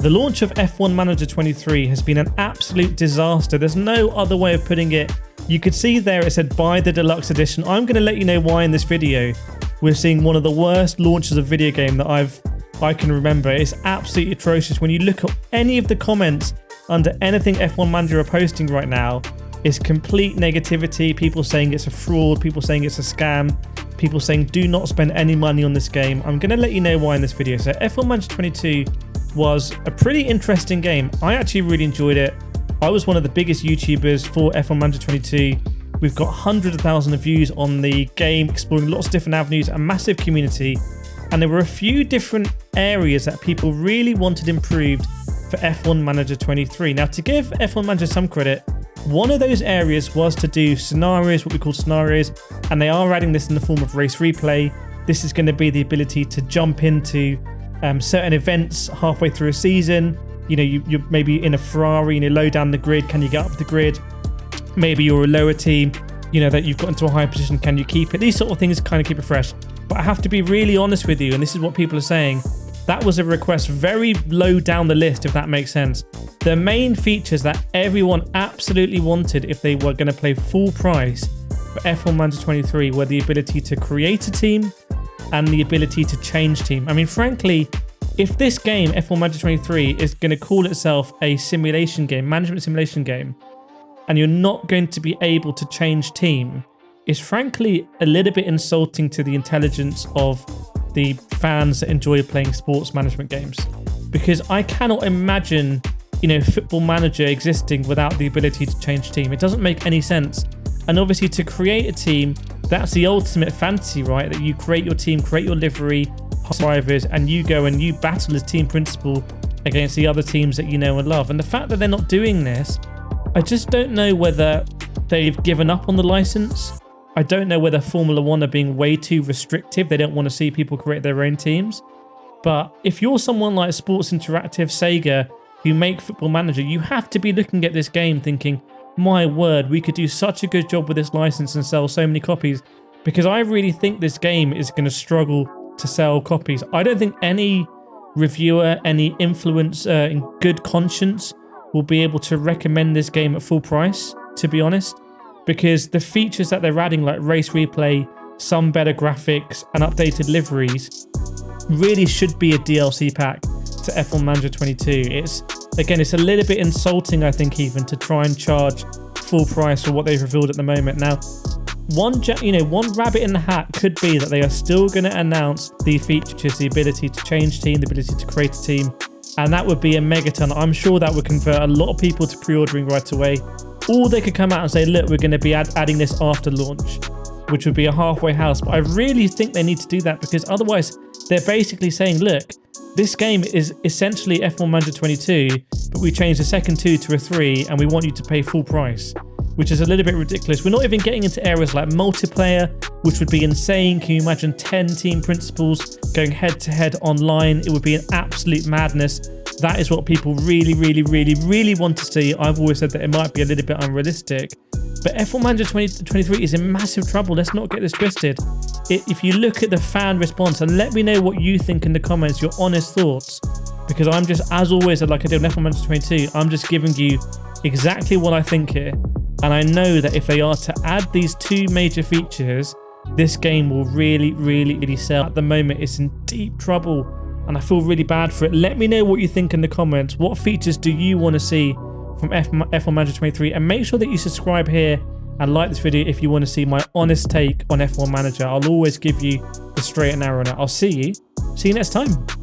The launch of F1 Manager 23 has been an absolute disaster. There's no other way of putting it. You could see there it said buy the deluxe edition. I'm going to let you know why in this video. We're seeing one of the worst launches of video game that I can remember. It's absolutely atrocious. When you look at any of the comments under anything F1 Manager are posting right now, it's complete negativity. People saying it's a fraud, people saying it's a scam, people saying do not spend any money on this game. I'm going to let you know why in this video. So F1 Manager 22 was a pretty interesting game. I actually really enjoyed it. I was one of the biggest YouTubers for F1 Manager 22. We've got hundreds of thousands of views on the game, exploring lots of different avenues, a massive community. And there were a few different areas that people really wanted improved for F1 Manager 23. Now, to give F1 Manager some credit, one of those areas was to do scenarios, what we call scenarios, and they are adding this in the form of race replay. This is going to be the ability to jump into certain events halfway through a season. You know, you're maybe in a Ferrari and you're low down the grid. Can you get up the grid? Maybe you're a lower team, you know, that you've got into a high position. Can you keep it? These sort of things kind of keep it fresh. But I have to be really honest with you, and this is what people are saying. That was a request very low down the list, if that makes sense. The main features that everyone absolutely wanted if they were going to play full price for F1 Manager 23 were the ability to create a team and the ability to change team. I mean, frankly, if this game, F1 Manager 23, is going to call itself a simulation game, management simulation game, and you're not going to be able to change team, it's frankly a little bit insulting to the intelligence of the fans that enjoy playing sports management games. Because I cannot imagine, you know, Football Manager existing without the ability to change team. It doesn't make any sense. And obviously to create a team, that's the ultimate fantasy, right? That you create your team, create your livery, drivers, and you go and you battle as team principal against the other teams that you know and love. And the fact that they're not doing this, I just don't know whether they've given up on the license. I don't know whether Formula One are being way too restrictive. They don't want to see people create their own teams. But if you're someone like Sports Interactive, Sega, who make Football Manager, you have to be looking at this game thinking, my word, we could do such a good job with this license and sell so many copies, because I really think this game is going to struggle to sell copies. I don't think any reviewer, any influencer in good conscience will be able to recommend this game at full price, to be honest, because the features that they're adding, like race replay, some better graphics and updated liveries, really should be a DLC pack to F1 Manager 22. It's a little bit insulting, I think, even to try and charge full price for what they've revealed at the moment. Now, one rabbit in the hat could be that they are still going to announce the features, the ability to change team, the ability to create a team, and that would be a megaton. I'm sure that would convert a lot of people to pre-ordering right away. Or they could come out and say, look, we're going to be adding this after launch, which would be a halfway house. But I really think they need to do that, because otherwise they're basically saying, look, this game is essentially F1 Manager 22, but we changed the second 2 to a 3 and we want you to pay full price, which is a little bit ridiculous. We're not even getting into areas like multiplayer, which would be insane. Can you imagine 10 team principals going head to head online? It would be an absolute madness. That is what people really, really, really, really want to see. I've always said that it might be a little bit unrealistic, but F1 Manager 2023 is in massive trouble. Let's not get this twisted. If you look at the fan response, and let me know what you think in the comments, your honest thoughts, because I'm just, as always, like I did with F1 Manager 22, I'm just giving you exactly what I think here. And I know that if they are to add these two major features, this game will really, really, really sell. At the moment, it's in deep trouble, and I feel really bad for it. Let me know what you think in the comments. What features do you want to see from F1 Manager 23? And make sure that you subscribe here and like this video if you want to see my honest take on F1 Manager. I'll always give you the straight and narrow on it. I'll see you next time.